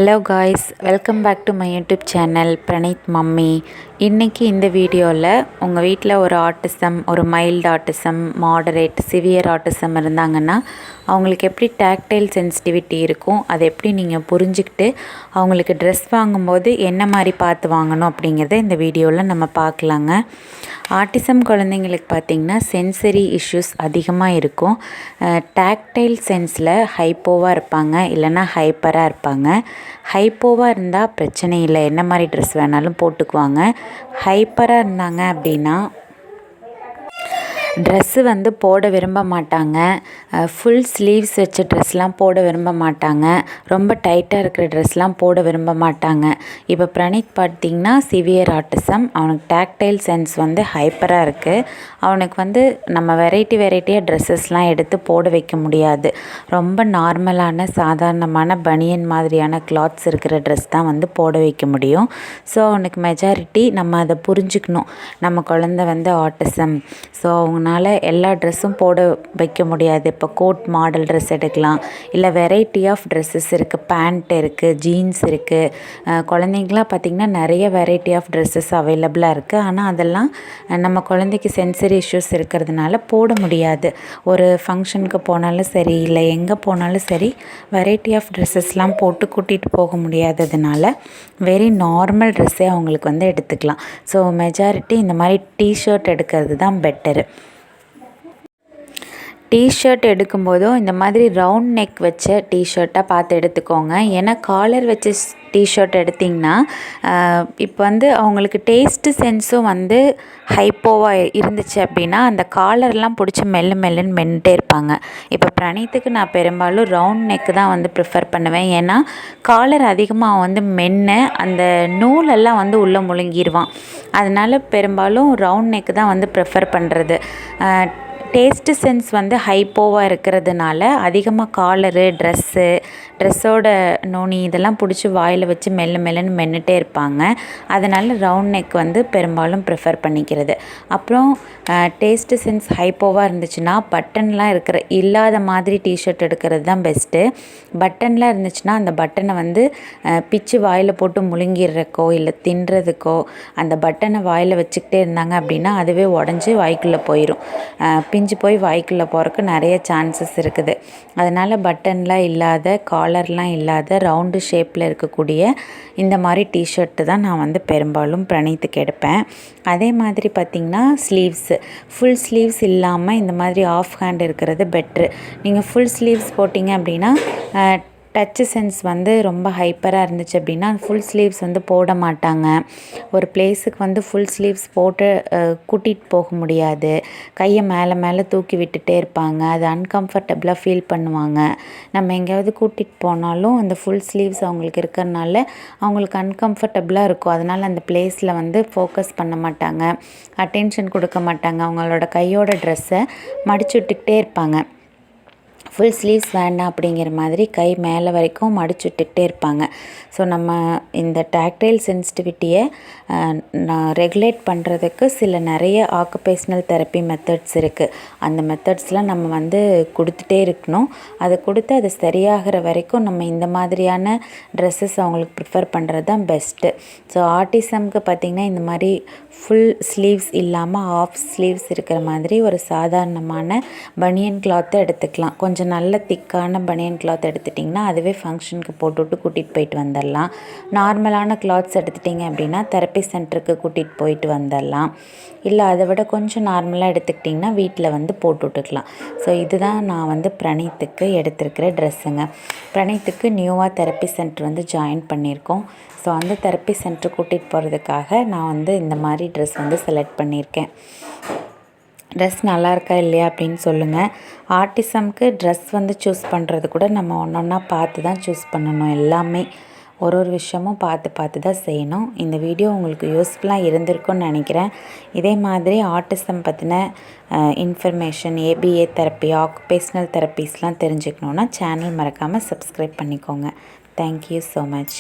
Hello guys, welcome back to my YouTube channel Praneeth mummy. இன்றைக்கி இந்த வீடியோவில் உங்கள் வீட்டில் ஒரு ஆட்டிசம், ஒரு mild autism, moderate, severe autism இருந்தாங்கன்னா அவங்களுக்கு எப்படி டாக்டைல் சென்சிட்டிவிட்டி இருக்கும், அதை எப்படி நீங்கள் புரிஞ்சுக்கிட்டு அவங்களுக்கு ட்ரெஸ் வாங்கும்போது என்ன மாதிரி பார்த்து வாங்கணும் அப்படிங்கிறத இந்த வீடியோவில் நம்ம பார்க்கலாங்க. ஆட்டிசம் குழந்தைங்களுக்கு பார்த்திங்கன்னா சென்சரி இஷ்யூஸ் அதிகமாக இருக்கும். டாக்டைல் சென்ஸில் ஹைப்போவாக இருப்பாங்க, இல்லைன்னா ஹைப்பராக இருப்பாங்க. ஹைப்போவாக இருந்தால் பிரச்சனை இல்லை, என்ன மாதிரி ட்ரெஸ் வேணாலும் போட்டுக்குவாங்க. ஹைப்பராக இருந்தாங்க அப்படின்னா ட்ரெஸ்ஸு போட விரும்ப மாட்டாங்க. ஃபுல் ஸ்லீவ்ஸ் வச்ச ட்ரெஸ்லாம் போட விரும்ப மாட்டாங்க. ரொம்ப டைட்டாக இருக்கிற ட்ரெஸ்லாம் போட விரும்ப மாட்டாங்க. இப்போ Praneeth பார்த்திங்கன்னா சிவியர் ஆட்டிசம், அவனுக்கு டாக்டைல் சென்ஸ் ஹைப்பராக இருக்குது. அவனுக்கு நம்ம வெரைட்டியாக ட்ரெஸ்ஸஸ்லாம் எடுத்து போட வைக்க முடியாது. ரொம்ப நார்மலான சாதாரணமான பனியன் மாதிரியான கிளாத்ஸ் இருக்கிற ட்ரெஸ் தான் போட வைக்க முடியும். ஸோ அவனுக்கு மெஜாரிட்டி நம்ம அதை புரிஞ்சுக்கணும். நம்ம குழந்தை ஆட்டிசம், ஸோ அவங்களால எல்லா ட்ரெஸ்ஸும் போட வைக்க முடியாது. இப்போ கோட் மாடல் ட்ரெஸ் எடுக்கலாம், இல்லை வெரைட்டி ஆஃப் ட்ரெஸ்ஸஸ் இருக்குது, பேண்ட் இருக்குது, ஜீன்ஸ் இருக்குது. குழந்தைங்களாம் பார்த்திங்கன்னா நிறைய வெரைட்டி ஆஃப் ட்ரெஸ்ஸஸ் அவைலபிளாக இருக்குது. ஆனால் அதெல்லாம் நம்ம குழந்தைக்கு சென்சரி இஷ்யூஸ் இருக்கிறதுனால போட முடியாது. ஒரு ஃபங்க்ஷனுக்கு போனாலும் சரி, இல்லை எங்கே போனாலும் சரி, வெரைட்டி ஆஃப் ட்ரெஸ்ஸஸ்லாம் போட்டு கூட்டிகிட்டு போக முடியாததுனால வெரி நார்மல் ட்ரெஸ்ஸே அவங்களுக்கு எடுத்துக்கலாம். ஸோ மெஜாரிட்டி இந்த மாதிரி டிஷர்ட் எடுக்கிறது தான் பெட்டரு. டிஷர்ட் எடுக்கும்போதும் இந்த மாதிரி ரவுண்ட் நெக் வச்ச டிஷர்ட்டாக பார்த்து எடுத்துக்கோங்க. ஏன்னா காலர் வச்ச டிஷர்ட் எடுத்திங்கன்னா இப்போ அவங்களுக்கு டேஸ்ட்டு சென்ஸும் ஹைப்போவாக இருந்துச்சு அப்படின்னா அந்த காலர்லாம் பிடிச்சி மெல்லுன்னு மென்னுட்டே இருப்பாங்க. இப்போ Praneethக்கு நான் பெரும்பாலும் ரவுண்ட் நெக்கு தான் ப்ரிஃபர் பண்ணுவேன். ஏன்னா காலர் அதிகமாக மென்று அந்த நூலெல்லாம் உள்ளே முழுங்கிடுவான். அதனால் பெரும்பாலும் ரவுண்ட் நெக்கு தான் ப்ரிஃபர் பண்ணுறது. டேஸ்ட்டு சென்ஸ் ஹைப்போவாக இருக்கிறதுனால அதிகமாக காலரு, ட்ரெஸ்ஸோட நுனி இதெல்லாம் பிடிச்சி வாயில் வச்சு மெல்லுன்னு மென்னுட்டே இருப்பாங்க. அதனால் ரவுண்ட் நெக் பெரும்பாலும் ப்ரிஃபர் பண்ணிக்கிறது. அப்புறம் டேஸ்ட்டு சென்ஸ் ஹைப்போவாக இருந்துச்சுன்னா பட்டன்லாம் இல்லாத மாதிரி டிஷர்ட் எடுக்கிறது தான் பெஸ்ட்டு. பட்டன்லாம் இருந்துச்சுன்னா அந்த பட்டனை பிச்சு வாயில் போட்டு முழுங்கிடுறக்கோ இல்லை தின்றதுக்கோ அந்த பட்டனை வாயில் வச்சுக்கிட்டே இருந்தாங்க அப்படின்னா அதுவே உடஞ்சி வாய்க்குள்ளே போயிடும். பிஞ்சு போய் வாய்க்குள்ளே போகிறக்கு நிறைய சான்சஸ் இருக்குது. அதனால் பட்டன்லாம் இல்லாத, காலர்லாம் இல்லாத, ரவுண்டு ஷேப்பில் இருக்கக்கூடிய இந்த மாதிரி டிஷர்ட்டு தான் நான் பெரும்பாலும் Praneethக்கு எடுப்பேன். அதே மாதிரி பார்த்திங்கன்னா ஸ்லீவ்ஸு, ஃபுல் ஸ்லீவ்ஸ் இல்லாமல் இந்த மாதிரி ஆஃப் ஹேண்ட் இருக்கிறது பெட்ரு. நீங்கள் ஃபுல் ஸ்லீவ்ஸ் போட்டிங்க அப்படின்னா டச்சு சென்ஸ் ரொம்ப ஹைப்பராக இருந்துச்சு அப்படின்னா ஃபுல் ஸ்லீவ்ஸ் போட மாட்டாங்க. ஒரு பிளேஸுக்கு ஃபுல் ஸ்லீவ்ஸ் போட்டு கூட்டிகிட்டு போக முடியாது. கையை மேலே தூக்கி விட்டுட்டே இருப்பாங்க. அது அன்கம்ஃபர்டபுளாக ஃபீல் பண்ணுவாங்க. நம்ம எங்கேயாவது கூட்டிகிட்டு போனாலும் அந்த ஃபுல் ஸ்லீவ்ஸ் அவங்களுக்கு இருக்கிறனால அவங்களுக்கு அன்கம்ஃபர்டபுளாக இருக்கும். அதனால் அந்த பிளேஸில் ஃபோக்கஸ் பண்ண மாட்டாங்க, அட்டென்ஷன் கொடுக்க மாட்டாங்க. அவங்களோட கையோட ட்ரெஸ்ஸை மடிச்சு விட்டுக்கிட்டே இருப்பாங்க. ஃபுல் ஸ்லீவ்ஸ் வேண்டாம் அப்படிங்கிற மாதிரி கை மேலே வரைக்கும் மடிச்சு விட்டுக்கிட்டே இருப்பாங்க. ஸோ நம்ம இந்த டாக்டைல் சென்சிட்டிவிட்டியை ரெகுலேட் பண்ணுறதுக்கு நிறைய ஆக்குபேஷ்னல் தெரப்பி மெத்தட்ஸ் இருக்குது. அந்த மெத்தட்ஸ்லாம் நம்ம கொடுத்துட்டே இருக்கணும். அதை கொடுத்து அது சரியாகிற வரைக்கும் நம்ம இந்த மாதிரியான ட்ரெஸ்ஸஸ் அவங்களுக்கு ப்ரிஃபர் பண்ணுறது தான் பெஸ்ட்டு. ஸோ ஆட்டிசம்க்கு பார்த்திங்கன்னா இந்த மாதிரி ஃபுல் ஸ்லீவ்ஸ் இல்லாமல் ஆஃப் ஸ்லீவ்ஸ் இருக்கிற மாதிரி ஒரு சாதாரணமான பனியன் கிளாத்தை எடுத்துக்கலாம். கொஞ்சம் நல்ல திக்கான பனியன் கிளாத் எடுத்துட்டிங்கன்னா அதுவே ஃபங்க்ஷனுக்கு போட்டுவிட்டு கூட்டிகிட்டு போயிட்டு வந்துடலாம். நார்மலான கிளாத்ஸ் எடுத்துட்டிங்க அப்படின்னா தெரப்பி சென்டருக்கு கூட்டிகிட்டு போயிட்டு வந்துடலாம். இல்லை அதை விட கொஞ்சம் நார்மலாக எடுத்துக்கிட்டிங்கன்னா வீட்டில் போட்டு விட்டுக்கலாம். ஸோ இதுதான் நான் Praneethக்கு எடுத்திருக்கிற ட்ரெஸ்ஸுங்க. Praneethக்கு நியூவாக தெரப்பி சென்டர் ஜாயின் பண்ணியிருக்கோம். ஸோ அந்த தெரப்பி சென்டர் கூட்டிகிட்டு போகிறதுக்காக நான் இந்த மாதிரி ட்ரெஸ் செலக்ட் பண்ணியிருக்கேன். ட்ரெஸ் நல்லா இருக்கா இல்லையா அப்படின்னு சொல்லுங்கள். ஆட்டிசம்க்கு ட்ரெஸ் சூஸ் பண்ணுறது கூட நம்ம ஒன்றா பார்த்து தான் சூஸ் பண்ணணும். எல்லாமே ஒரு விஷயமும் பார்த்து தான் செய்யணும். இந்த வீடியோ உங்களுக்கு யூஸ்ஃபுல்லாக இருந்திருக்கும்னு நினைக்கிறேன். இதே மாதிரி ஆட்டிசம் பற்றின இன்ஃபர்மேஷன், ஏபிஏ தெரப்பி, ஆக்குபேஷ்னல் தெரப்பீஸ்லாம் தெரிஞ்சுக்கணுன்னா சேனல் மறக்காமல் சப்ஸ்கிரைப் பண்ணிக்கோங்க. Thank you so much.